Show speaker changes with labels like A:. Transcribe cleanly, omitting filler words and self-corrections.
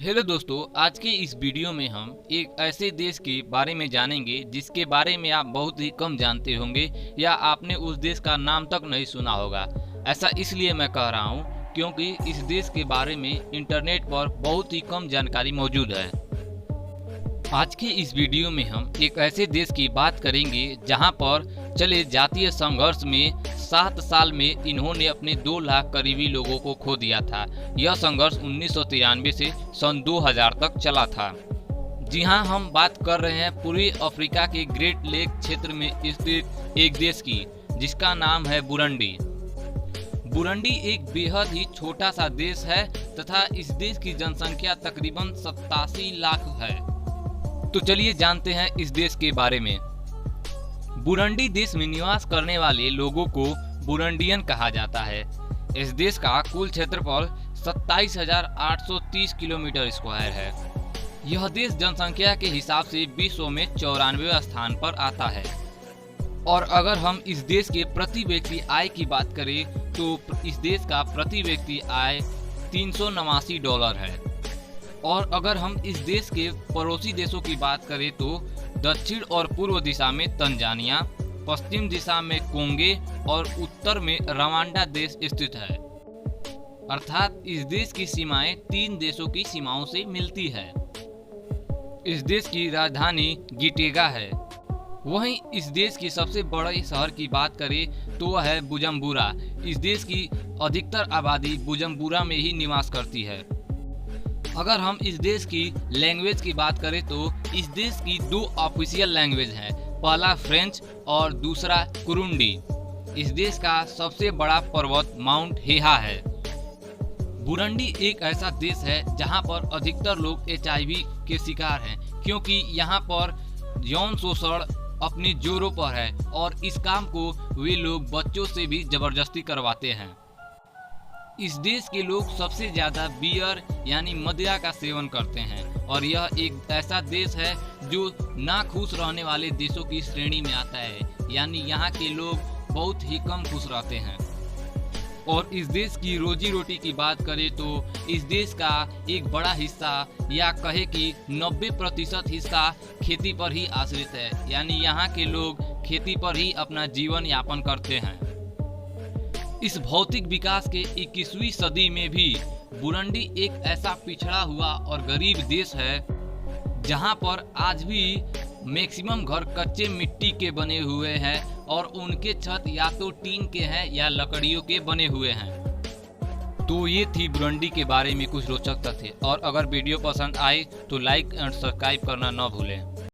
A: Hello दोस्तों, आज के इस वीडियो में हम एक ऐसे देश के बारे में जानेंगे जिसके बारे में आप बहुत ही कम जानते होंगे या आपने उस देश का नाम तक नहीं सुना होगा। ऐसा इसलिए मैं कह रहा हूँ क्योंकि इस देश के बारे में इंटरनेट पर बहुत ही कम जानकारी मौजूद है। आज के इस वीडियो में हम एक ऐसे देश की बात करेंगे जहां पर चले जातीय संघर्ष में 7 साल में इन्होंने अपने 2 लाख करीबी लोगों को खो दिया था। यह संघर्ष 1993 से सन 2000 तक चला था। जी हां, हम बात कर रहे हैं पूर्वी अफ्रीका के ग्रेट लेक क्षेत्र में स्थित एक देश की, जिसका नाम है बुरुंडी। बुरुंडी एक बेहद ही छोटा सा देश है तथा इस देश की जनसंख्या तकरीबन 87 लाख है। तो चलिए जानते हैं इस देश के बारे में। बुरुंडी देश में निवास करने वाले लोगों को बुरुंडियन कहा जाता है। इस देश का कुल क्षेत्रफल 27,830 किलोमीटर स्क्वायर है। यह देश जनसंख्या के हिसाब से विश्व में 94वें स्थान पर आता है। और अगर हम इस देश के प्रति व्यक्ति आय की बात करें तो इस देश का प्रति व्यक्ति आय $389 है। और अगर हम इस देश के पड़ोसी देशों की बात करें तो दक्षिण और पूर्व दिशा में तंजानिया, पश्चिम दिशा में कोंगे और उत्तर में रवांडा देश स्थित है। अर्थात इस देश की सीमाएं 3 देशों की सीमाओं से मिलती है। इस देश की राजधानी गिटेगा है। वहीं इस देश की सबसे बड़े शहर की बात करें तो वह है बुजुम्बुरा। इस देश की अधिकतर आबादी बुजुम्बुरा में ही निवास करती है। अगर हम इस देश की लैंग्वेज की बात करें तो इस देश की 2 ऑफिशियल लैंग्वेज हैं, पहला फ्रेंच और दूसरा कुरुंडी। इस देश का सबसे बड़ा पर्वत माउंट हेहा है। बुरुंडी एक ऐसा देश है जहां पर अधिकतर लोग HIV के शिकार हैं, क्योंकि यहां पर यौन शोषण अपनी जोरों पर है और इस काम को वे लोग बच्चों से भी जबरदस्ती करवाते हैं। इस देश के लोग सबसे ज्यादा बियर यानी मदिरा का सेवन करते हैं और यह एक ऐसा देश है जो ना खुश रहने वाले देशों की श्रेणी में आता है, यानी यहाँ के लोग बहुत ही कम खुश रहते हैं। और इस देश की रोजी रोटी की बात करें तो इस देश का एक बड़ा हिस्सा या कहे कि 90% हिस्सा खेती पर ही आश्रित है, यानी यहाँ के लोग खेती पर ही अपना जीवन यापन करते हैं। इस भौतिक विकास के 21वीं सदी में भी बुरुंडी एक ऐसा पिछड़ा हुआ और गरीब देश है जहां पर आज भी मैक्सिमम घर कच्चे मिट्टी के बने हुए हैं और उनके छत या तो टीन के हैं या लकड़ियों के बने हुए हैं। तो ये थी बुरुंडी के बारे में कुछ रोचक तथ्य। और अगर वीडियो पसंद आए तो लाइक एंड सब्सक्राइब करना न भूलें।